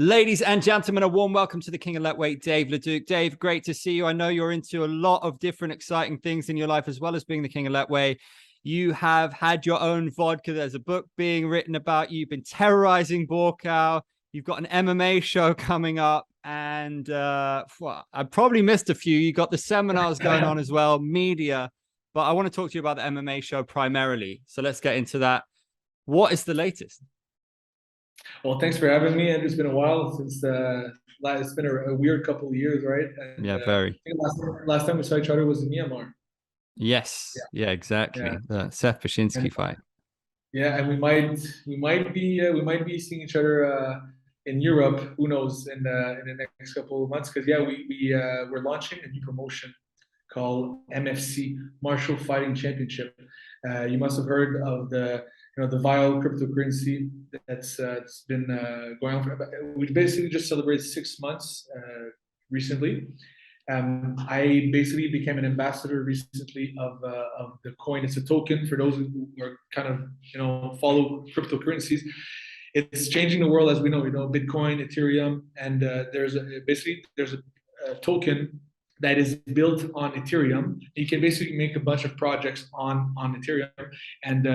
Ladies and gentlemen, a warm welcome to the King of Lethwei, Dave Leduc. Dave, great to see you. I know you're into a lot of different exciting things in your life, as well as being the King of Lethwei. You have had your own vodka. There's a book being written about you. You've been terrorizing Buakaw. You've got an MMA show coming up. And I probably missed a few. You got the seminars going on as well, media. But I want to talk to you about the MMA show primarily. So let's get into that. What is the latest? Well, thanks for having me. It's been a while since it's been a weird couple of years, right? And, Yeah, very. I think last time we saw each other was in Myanmar. Yes. Yeah, exactly. Yeah. The Seth Bashinsky fight. Yeah, and we might be seeing each other in Europe. Who knows in the next couple of months? Because we're launching a new promotion called MFC, Marshall Fighting Championship. You must have heard of the vile cryptocurrency that's it's been going on we basically just celebrated 6 months recently. I basically became an ambassador recently of the coin. It's a token for those who are kind of follow cryptocurrencies. It's changing the world, as we know. Bitcoin, Ethereum, and there's a token that is built on Ethereum. You can basically make a bunch of projects on Ethereum, and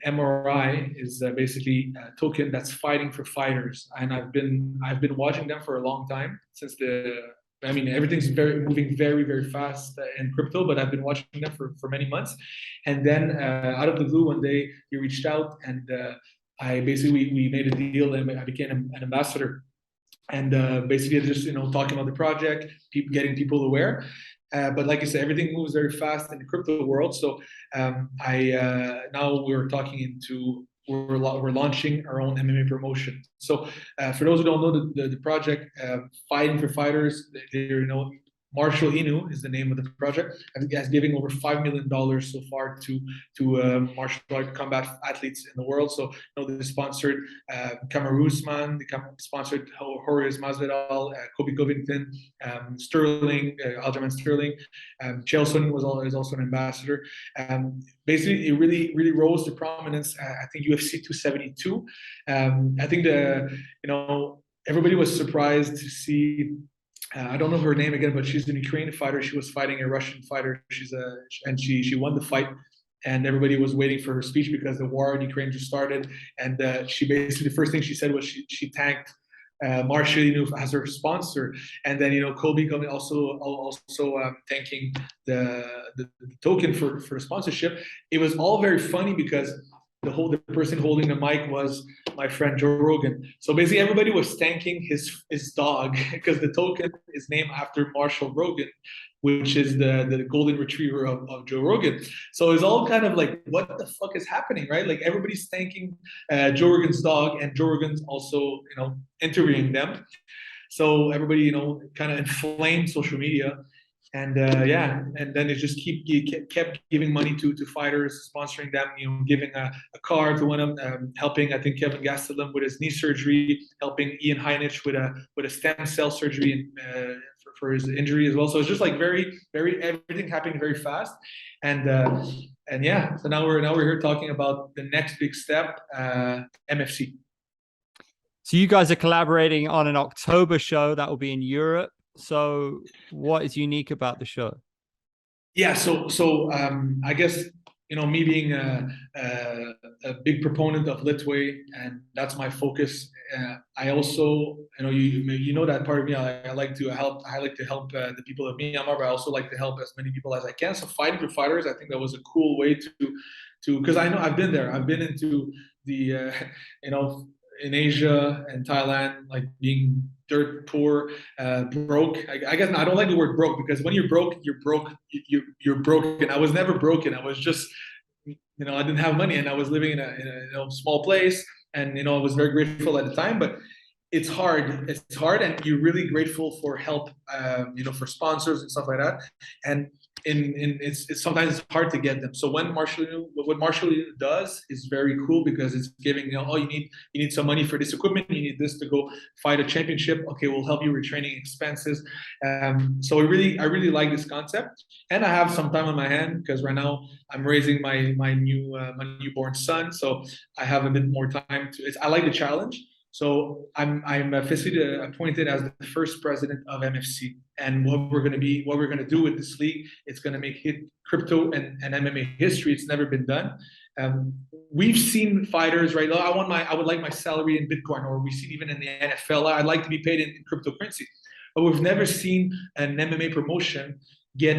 MRI is basically a token that's fighting for fighters. And I've been watching them for a long time since everything's moving very, very fast in crypto, but I've been watching them for many months. And then out of the blue, one day you reached out, and we made a deal, and I became an ambassador. And basically just talking about the project, getting people aware. But like I said, everything moves very fast in the crypto world. So now we're launching our own MMA promotion. So for those who don't know the project, Fighting for Fighters, Marshall Inu is the name of the project. I think has given over $5 million so far to martial art combat athletes in the world. So they sponsored Kamaru Usman, they sponsored Horace Masvidal, Kobe Covington, Sterling, Aljamain Sterling. Chael Sonnen is also an ambassador. Basically, it really rose to prominence. I think UFC 272. I think everybody was surprised to see. I don't know her name again, but she's an Ukrainian fighter. She was fighting a Russian fighter. She won the fight, and everybody was waiting for her speech because the war in Ukraine just started. And she basically, the first thing she said was she thanked Marshall Inu as her sponsor, and then Kobe coming also thanking the token for sponsorship. It was all very funny because the person holding the mic was my friend Joe Rogan. So basically everybody was thanking his dog because the token is named after Marshall Rogan, which is the golden retriever of Joe Rogan. So it's all kind of like, what the fuck is happening, right? Like everybody's thanking Joe Rogan's dog, and Joe Rogan's also interviewing them. So everybody kind of inflamed social media. And and then it just kept giving money to fighters, sponsoring them, giving a car to one of them, helping, I think, Kevin Gastelum with his knee surgery, helping Ian Heinisch with a stem cell surgery for his injury as well. So it's just like very, very, everything happening very fast. And so now we're here talking about the next big step, MFC. So you guys are collaborating on an October show that will be in Europe. So what is unique about the show? Yeah, so I guess me being a big proponent of Lethwei, and that's my focus. I also that part of me. I like to help. I like to help the people of Myanmar, but I also like to help as many people as I can. So Fighting for Fighters, I think that was a cool way to because I know I've been there. I've been into the in Asia and Thailand, like being dirt poor, broke. I guess I don't like the word broke, because when you're broke, you're broke. You're broken. I was never broken. I was just, I didn't have money, and I was living in a small place, and I was very grateful at the time. But it's hard. It's hard, and you're really grateful for help, for sponsors and stuff like that. And it's sometimes it's hard to get them. So what Marshall Inu does is very cool, because it's giving, you need some money for this equipment, you need this to go fight a championship. Okay, we'll help you with training expenses. So I really like this concept, and I have some time on my hand because right now I'm raising my newborn son, so I have a bit more time I like the challenge. So I'm officially appointed as the first president of MFC. And what we're going to do with this league, it's going to make crypto and MMA history. It's never been done. We've seen fighters, right? I would like my salary in Bitcoin, or we see even in the NFL, I'd like to be paid in cryptocurrency. But we've never seen an MMA promotion get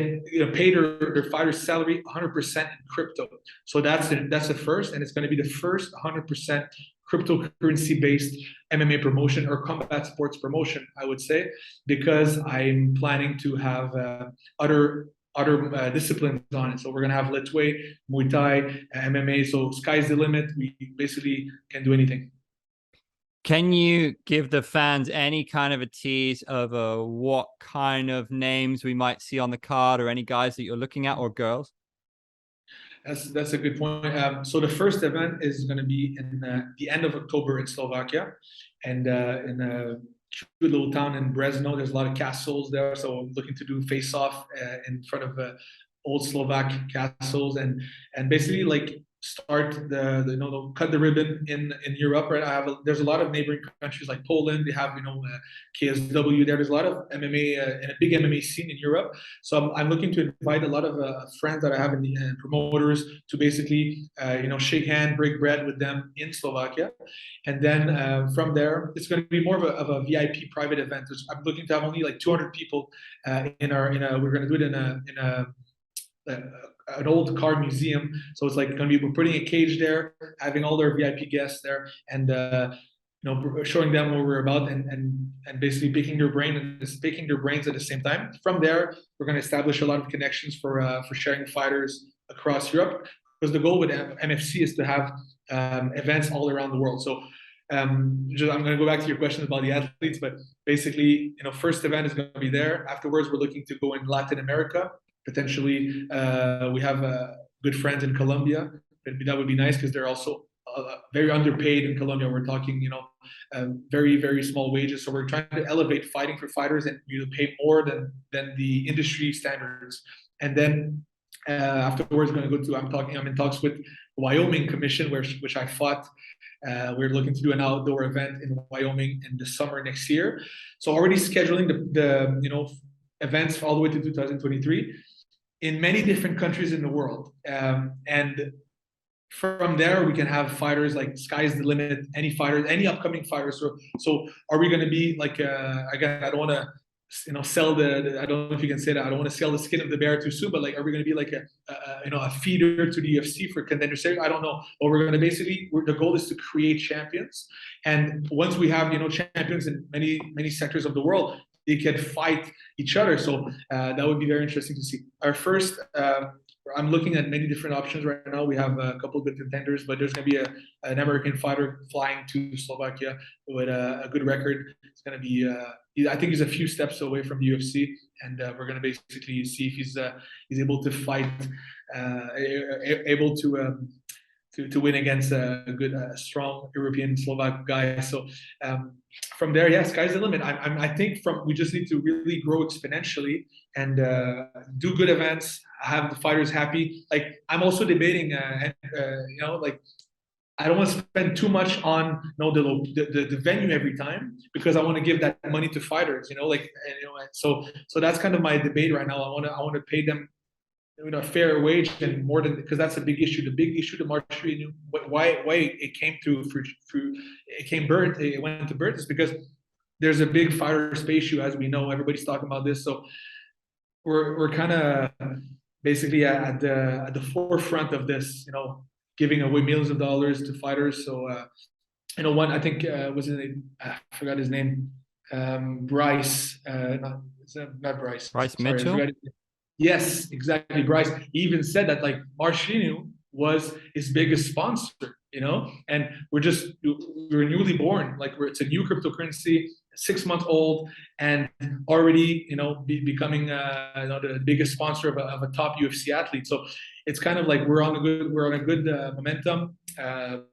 paid their fighter's salary 100% in crypto. So that's the first, and it's going to be the first 100% cryptocurrency-based MMA promotion or combat sports promotion, I would say, because I'm planning to have other disciplines on it. So we're going to have Lethwei, Muay Thai, MMA. So sky's the limit. We basically can do anything. Can you give the fans any kind of a tease of what kind of names we might see on the card, or any guys that you're looking at, or girls? That's a good point. So the first event is going to be in the end of October in Slovakia, and in a cute little town in Brezno. There's a lot of castles there, so I'm looking to do face-off in front of old Slovak castles, and basically like start cut the ribbon in Europe. Right, there's a lot of neighboring countries like Poland. They have KSW there. There's a lot of MMA and a big MMA scene in Europe. So I'm looking to invite a lot of friends that I have in the promoters to basically shake hand, break bread with them in Slovakia, and then from there it's going to be more of a VIP private event. I'm looking to have only like 200 people we're going to do it in an old car museum. So it's like we're putting a cage there, having all their VIP guests there, and showing them what we're about, and basically picking their brains at the same time. From there, we're going to establish a lot of connections for sharing fighters across Europe, because the goal with MFC is to have events all around the world. So I'm going to go back to your question about the athletes, but basically, first event is going to be there. Afterwards, we're looking to go in Latin America. Potentially, we have good friends in Colombia. That would be nice, because they're also very underpaid in Colombia. We're talking, very, very small wages. So we're trying to elevate fighting for fighters and pay more than the industry standards. And then afterwards, I'm in talks with Wyoming Commission, which I fought. We're looking to do an outdoor event in Wyoming in the summer next year. So already scheduling the events all the way to 2023 in many different countries in the world. And from there, we can have fighters like sky's the limit, any upcoming fighters. So are we going to be like, again, I don't want to, sell I don't know if you can say that. I don't want to sell the skin of the bear too soon, but like, are we going to be like a feeder to the UFC for Contender Series? I don't know. But we're going to the goal is to create champions. And once we have, champions in many, many sectors of the world, they can fight each other. So that would be very interesting to see. Our first, I'm looking at many different options right now. We have a couple of good contenders, but there's going to be an American fighter flying to Slovakia with a good record. It's going to be, I think he's a few steps away from the UFC, and we're going to basically see if he's able to fight, able to win against a good, strong European Slovak guy. So from there, yeah, sky's the limit. I think we just need to really grow exponentially and do good events, have the fighters happy. Like, I'm also debating, like, I don't want to spend too much on the venue every time, because I want to give that money to fighters. So that's kind of my debate right now. I want to pay them a fair wage, and more than, because that's a big issue. The big issue to Marshall Inu, why it came it went to birth, is because there's a big fighter space issue, as we know. Everybody's talking about this, so we're kind of basically at the forefront of this, giving away millions of dollars to fighters. So one, I think was his name, I forgot his name, Bryce, not Bryce. Bryce Mitchell. Yes, exactly. Bryce, he even said that like Marshall Inu was his biggest sponsor, and we're newly born. Like, it's a new cryptocurrency, 6 months old, and already, becoming the biggest sponsor of a top UFC athlete. So it's kind of like we're on a good momentum.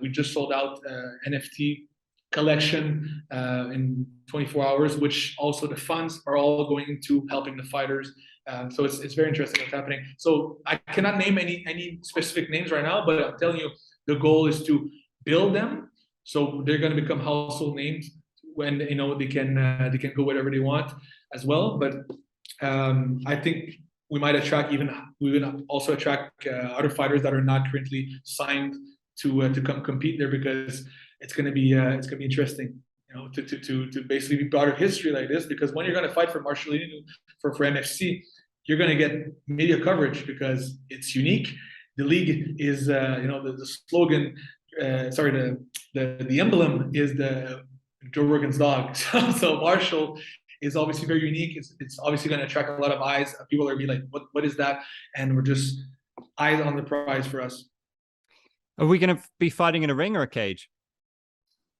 We just sold out NFT collection in 24 hours, which also the funds are all going into helping the fighters. So it's very interesting what's happening. So I cannot name any specific names right now, but I'm telling you, the goal is to build them So they're going to become household names when they can go wherever they want as well. But I think we might also attract other fighters that are not currently signed to come compete there, because it's going to be interesting, to basically be part of history like this. Because when you're going to fight for Marshall Inu for MFC, you're going to get media coverage because it's unique. The league is the slogan, the emblem is the Joe Rogan's dog. So Marshall is obviously very unique. It's obviously going to attract a lot of eyes. People are going to be like, what is that? And we're just eyes on the prize for us. Are we going to be fighting in a ring or a cage?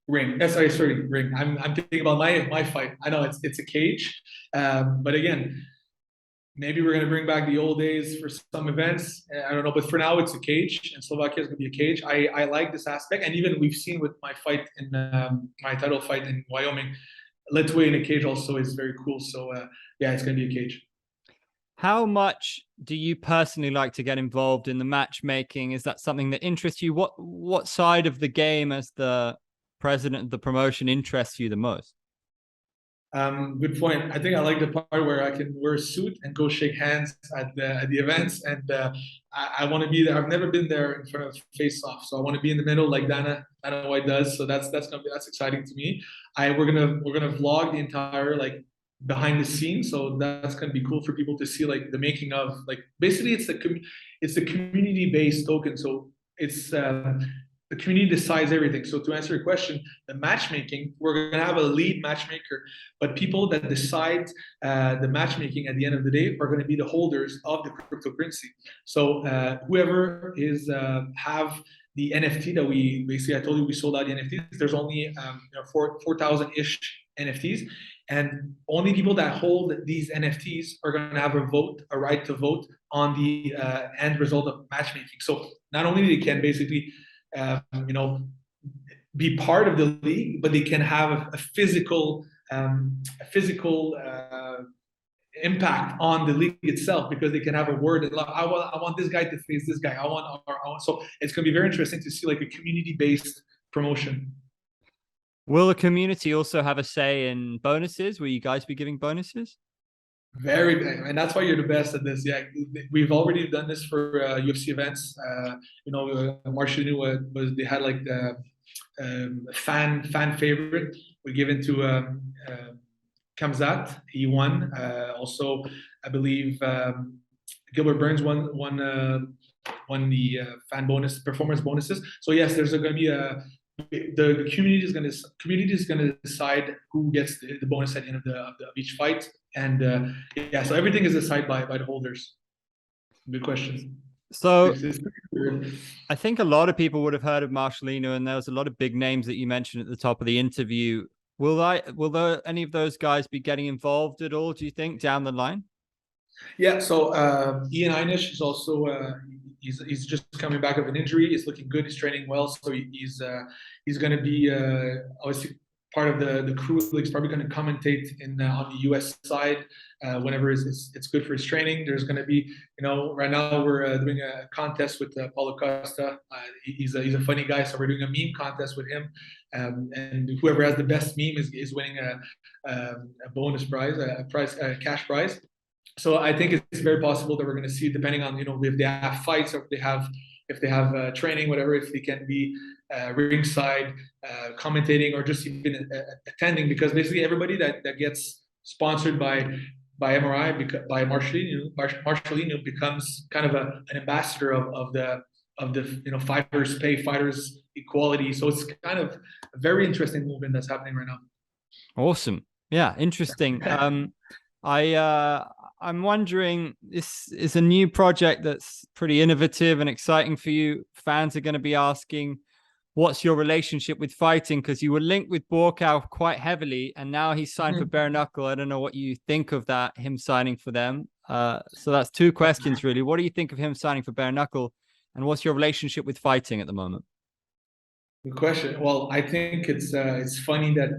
Ring. Sorry, ring. I'm thinking about my fight. I know it's a cage, but again, maybe we're going to bring back the old days for some events. I don't know, but for now it's a cage, and Slovakia is going to be a cage. I like this aspect, and even we've seen with my fight in my title fight in Wyoming, Lethwei in a cage also is very cool. So yeah, it's going to be a cage. How much do you personally like to get involved in the matchmaking? Is that something that interests you? What side of the game as the president of the promotion interests you the most? Good point. I think I like the part where I can wear a suit and go shake hands at the events, and I want to be there. I've never been there in front of face off, so I want to be in the middle like Dana White does. So that's exciting to me. We're gonna vlog the entire like behind the scenes, so that's gonna be cool for people to see like the making of, like, basically it's the community based token. So it's the community decides everything. So to answer your question, the matchmaking, we're going to have a lead matchmaker, but people that decide the matchmaking at the end of the day are going to be the holders of the cryptocurrency. So whoever is have the NFT that I told you we sold out the NFTs. There's only 4,000-ish NFTs, and only people that hold these NFTs are going to have a right to vote on the end result of matchmaking. So not only they can basically be part of the league, but they can have a physical impact on the league itself, because they can have a word. I want this guy to face this guy. So it's going to be very interesting to see like a community-based promotion. Will the community also have a say in bonuses? Will you guys be giving bonuses? Very, and that's why you're the best at this. Yeah, we've already done this for UFC events. Marshall Inu they had like the fan favorite. We give it to Kamzat. He won. Also, I believe Gilbert Burns won the fan bonus performance bonuses. So yes, there's going to be the community is going to decide who gets the bonus at the end of each fight. And yeah, so everything is decided by the holders. Good question. So I think a lot of people would have heard of Marshall Inu, and there was a lot of big names that you mentioned at the top of the interview. Will any of those guys be getting involved at all, do you think, down the line? Yeah, so Ian Heinisch is also he's just coming back of an injury. He's looking good. He's training well, so he's going to be obviously part of the crew. He's probably going to commentate on the US side whenever it's good for his training. There's going to be, right now we're doing a contest with Paulo Costa. He's a funny guy, so we're doing a meme contest with him, and whoever has the best meme is winning a bonus prize, a cash prize. So I think it's very possible that we're going to see, depending on if they have fights, or if they have training, whatever, if they can be ringside, commentating, or just even attending, because basically everybody that gets sponsored by MRI, by Marshall Inu becomes kind of an ambassador of the fighters pay, fighters equality. So it's kind of a very interesting movement that's happening right now. Awesome. Yeah, interesting. I'm wondering, this is a new project that's pretty innovative and exciting for you. Fans are going to be asking, what's your relationship with fighting? Because you were linked with Buakaw quite heavily, and now he's signed for Bare Knuckle. I don't know what you think of that, him signing for them. So that's two questions, really. What do you think of him signing for Bare Knuckle? And what's your relationship with fighting at the moment? Good question. Well, I think it's funny that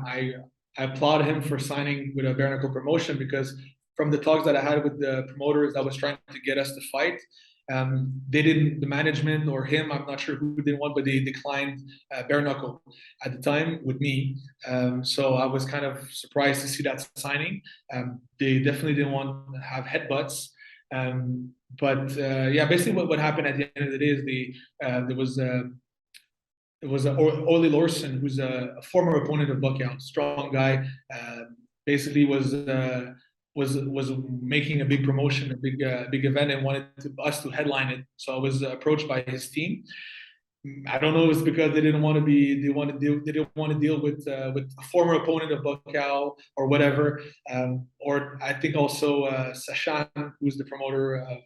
I applaud him for signing with a Bare Knuckle promotion, because from the talks that I had with the promoters that was trying to get us to fight, They didn't, the management or him, I'm not sure who didn't want, but they declined bare knuckle at the time with me. So I was kind of surprised to see that signing. They definitely didn't want to have headbutts. But yeah, basically what happened at the end of the day is there was Ole Lorson, who's a former opponent of Buakaw, strong guy. Basically was making a big promotion, a big event, and wanted us to headline it. So I was approached by his team. I don't know if it's because they didn't want to be, they didn't want to deal with a former opponent of Buakaw or whatever. Or I think also Sashan, who's the promoter of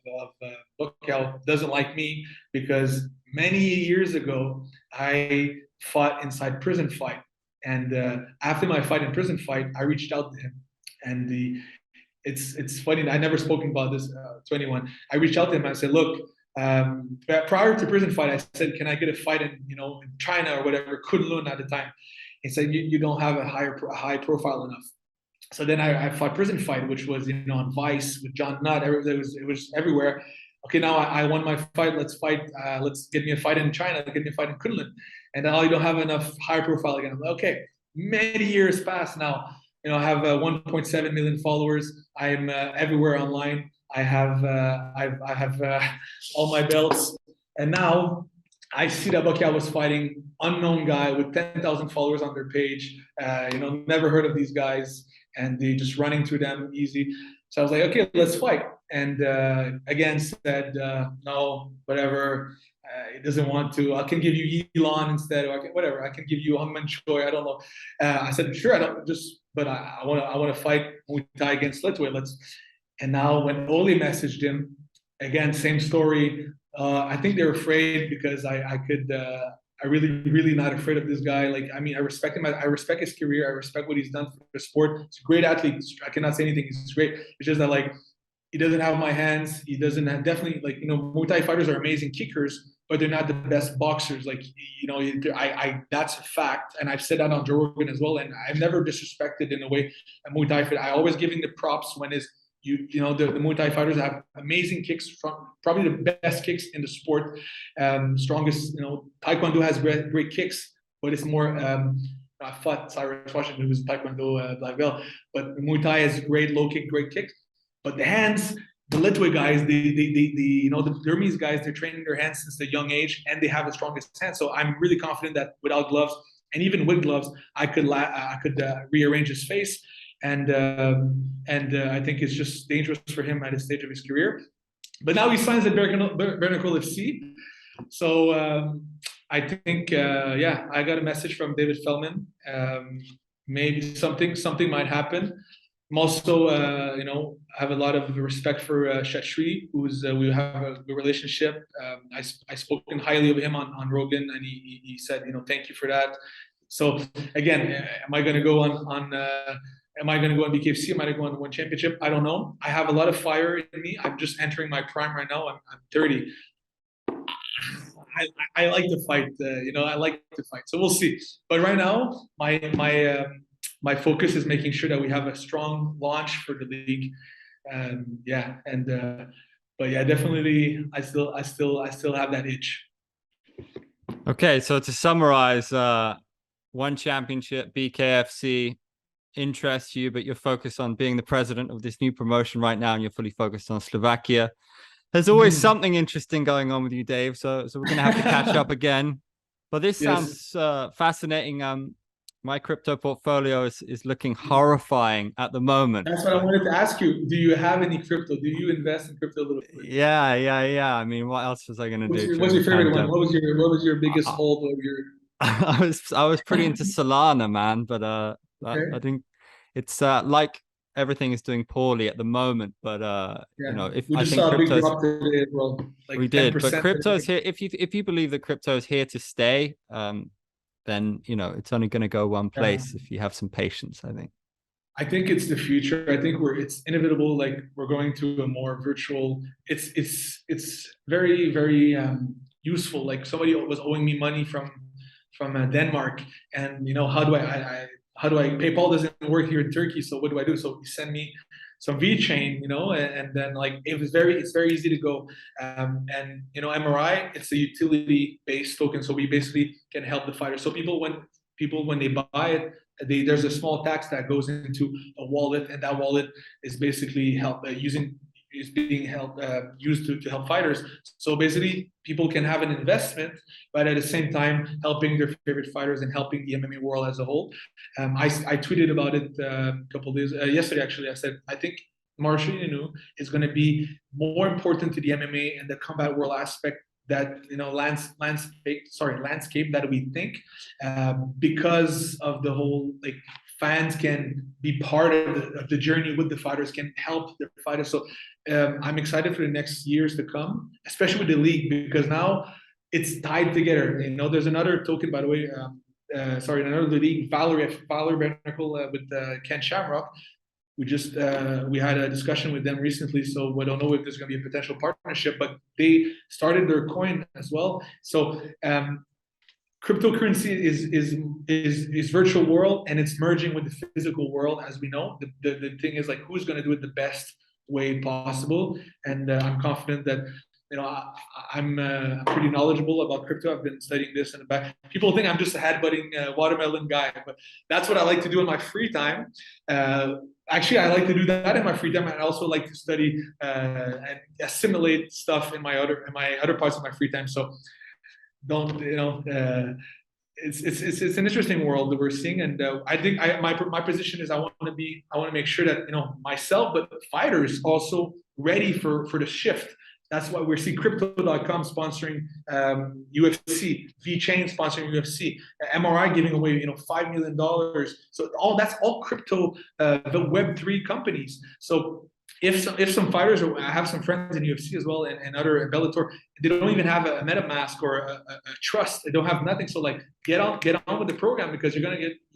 Buakaw, doesn't like me because many years ago I fought inside Prison Fight, and after my fight in Prison Fight, I reached out to him, and it's funny. I never spoken about this to anyone. I reached out to him. I said, look. Prior to Prison Fight, I said, "Can I get a fight in China or whatever?" Kunlun at the time. He said, "You don't have a high profile enough." So then I fought Prison Fight, which was on Vice with John Nutt. It was everywhere. Okay, now I won my fight. Let's fight. Let's get me a fight in China. Get me a fight in Kunlun. And now you don't have enough high profile again. I'm like, okay, many years pass now. I have 1.7 million followers. I'm everywhere online. I have all my belts, and now I see that Buakaw was fighting unknown guy with 10,000 followers on their page. Never heard of these guys, and they just running through them easy. So I was like, okay, let's fight. And again said no, whatever. He doesn't want to. I can give you Elon instead, or whatever. I can give you Hungman Choi. I don't know. I said sure. I don't just, but I want to fight Muay Thai against Lethwei. Let's. And now when Ole messaged him, again, same story. I think they're afraid because I really not afraid of this guy. Like, I mean, I respect him. I respect his career. I respect what he's done for the sport. He's a great athlete. I cannot say anything. He's great. It's just that, like, he doesn't have my hands. He doesn't have, definitely, like, Muay Thai fighters are amazing kickers, but they're not the best boxers. Like, that's a fact. And I've said that on Joe Rogan as well. And I've never disrespected in a way a Muay Thai fighter. I always give him the props when the Muay Thai fighters have amazing kicks, from probably the best kicks in the sport. Strongest, Taekwondo has great kicks, but it's more. I fought Cyrus Washington, who's a Taekwondo black belt, but Muay Thai has great low kick, great kicks. But the hands, the Lethwei guys, the Burmese guys, they're training their hands since a young age, and they have the strongest hands. So I'm really confident that without gloves, and even with gloves, I could rearrange his face. And I think it's just dangerous for him at this stage of his career. But now he signs at Bare Knuckle FC. So I think, I got a message from David Feldman. Maybe something might happen. I'm also, have a lot of respect for Chatri, we have a good relationship. I spoken highly of him on Rogan, and he said, thank you for that. So again, am I going to go on Am I going to go on BKFC? Am I going to go on one championship? I don't know. I have a lot of fire in me. I'm just entering my prime right now. I'm 30. I like to fight. I like to fight. So we'll see. But right now, my focus is making sure that we have a strong launch for the league. But yeah, definitely, I still have that itch. Okay, so to summarize, one championship, BKFC. Interests you, but you're focused on being the president of this new promotion right now, and you're fully focused on Slovakia. There's always something interesting going on with you, Dave. So we're gonna have to catch up again. But this sounds fascinating. My crypto portfolio is looking horrifying at the moment. That's what I wanted to ask you. Do you have any crypto? Do you invest in crypto a little bit? Yeah. I mean, what else was I gonna do? What's your favorite one? What was your biggest hold of your? I was pretty into Solana, man, but I think it's like everything is doing poorly at the moment. But if we I just think saw a big crypto's, drop today, well, like we did, but 10%. crypto's here. If you believe that crypto is here to stay, then it's only going to go one place if you have some patience, I think. I think it's the future. I think it's inevitable. Like, we're going to a more virtual. It's very, very useful. Like, somebody was owing me money from Denmark, and how do I PayPal doesn't work here in Turkey, so what do I do? So he sent me some VeChain, and then like it's very easy to go. And MRI, it's a utility based token, so we basically can help the fighter. So people when they buy it, there's a small tax that goes into a wallet, and that wallet is basically used to help fighters. So basically, people can have an investment, but at the same time helping their favorite fighters and helping the MMA world as a whole. I tweeted about it a couple of days yesterday. Actually, I said I think Marshall Inu is going to be more important to the MMA and the combat world aspect that landscape that we think, because of the whole like fans can be part of the journey with the fighters, can help the fighters. So I'm excited for the next years to come, especially with the league, because now it's tied together. There's another token, by the way. Another league, Valor Bernacle with Ken Shamrock. We had a discussion with them recently, so we don't know if there's going to be a potential partnership, but they started their coin as well. So cryptocurrency is virtual world, and it's merging with the physical world, as we know. The thing is like, who's going to do it the best way possible? And I'm confident that I'm pretty knowledgeable about crypto. I've been studying this in the back. People think I'm just a headbutting watermelon guy, but that's what I like to do in my free time. Actually, I like to do that in my free time. I also like to study and assimilate stuff in my other parts of my free time. So it's an interesting world that we're seeing, and I think my position is I want to make sure that myself, but fighters also ready for the shift. That's why we're seeing Crypto.com sponsoring UFC, VeChain sponsoring UFC, MRI giving away $5 million. So that's all crypto, the Web3 companies. So if some fighters, or I have some friends in UFC as well, and other Bellator, they don't even have a MetaMask or a trust. They don't have nothing. So like get on with the program, because you're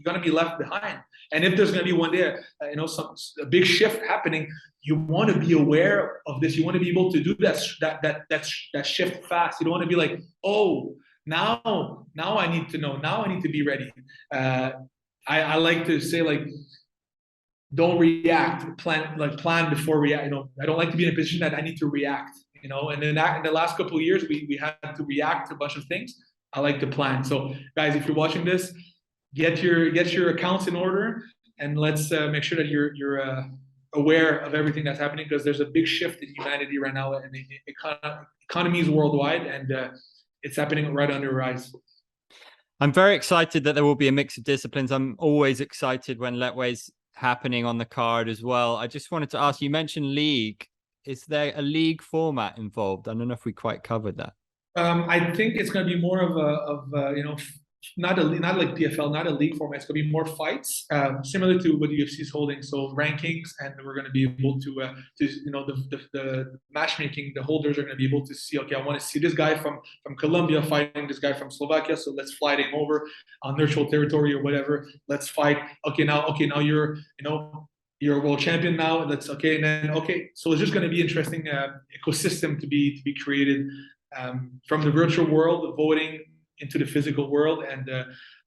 gonna be left behind. And if there's gonna be one day, a big shift happening, you want to be aware of this. You want to be able to do that shift fast. You don't want to be like, oh, now I need to know. Now I need to be ready. I like to say, like, don't react. Plan before react. I don't like to be in a position that I need to react. And in the last couple of years, we had to react to a bunch of things. I like to plan. So, guys, if you're watching this, get your accounts in order, and let's make sure that you're aware of everything that's happening, because there's a big shift in humanity right now, and the economies worldwide, and it's happening right under our eyes. I'm very excited that there will be a mix of disciplines. I'm always excited when Lethwei's happening on the card as well. I just wanted to ask, you mentioned league. Is there a league format involved? I don't know if we quite covered that. I think it's going to be more of not like PFL, not a league format. It's going to be more fights, similar to what UFC is holding. So rankings, and we're going to be able to the matchmaking. The holders are going to be able to see. Okay, I want to see this guy from Colombia fighting this guy from Slovakia. So let's fly him over on neutral territory or whatever. Let's fight. Now you're you're a world champion now. That's okay. And then so it's just going to be interesting ecosystem to be created from the virtual world, voting into the physical world, and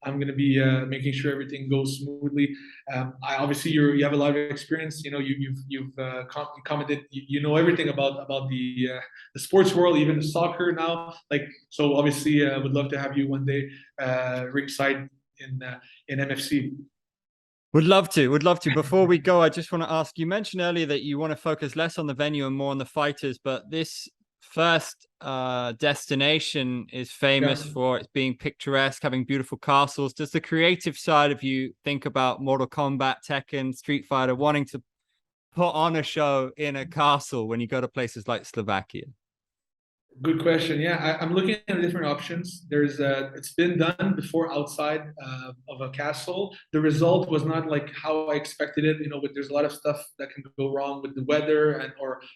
I'm going to be making sure everything goes smoothly. Obviously you have a lot of experience. You've commented. You know everything about the sports world, even the soccer now. So obviously, I would love to have you one day ringside in MFC. Would love to. Before we go, I just want to ask, you mentioned earlier that you want to focus less on the venue and more on the fighters, but this first destination is famous for its being picturesque, having beautiful castles. Does the creative side of you think about Mortal Kombat, Tekken, Street Fighter, wanting to put on a show in a castle when you go to places like Slovakia? Good question. Yeah, I'm looking at different options. It's been done before outside of a castle. The result was not like how I expected it. But there's a lot of stuff that can go wrong with the weather, and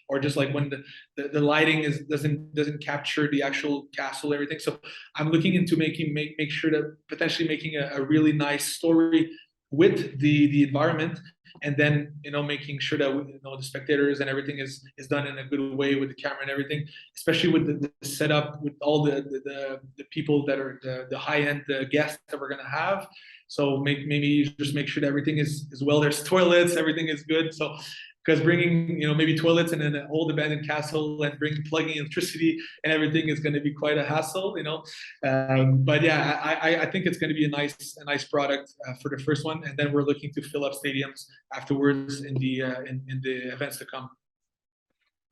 or just like when the lighting doesn't capture the actual castle, everything. So I'm looking into make sure that potentially making a really nice story with the environment, and then making sure that the spectators and everything is done in a good way with the camera and everything, especially with the setup, with all the people that are the high-end guests that we're going to have. So maybe just make sure that everything is well. There's toilets, everything is good. So because bringing, maybe toilets and an old abandoned castle and plugging electricity and everything is going to be quite a hassle, but yeah, I think it's going to be a nice product for the first one, and then we're looking to fill up stadiums afterwards in the events to come.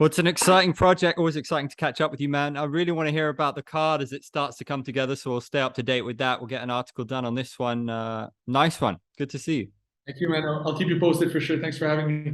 Well, it's an exciting project. Always exciting to catch up with you, man. I really want to hear about the card as it starts to come together. So we'll stay up to date with that. We'll get an article done on this one. Nice one. Good to see you. Thank you, man. I'll keep you posted for sure. Thanks for having me.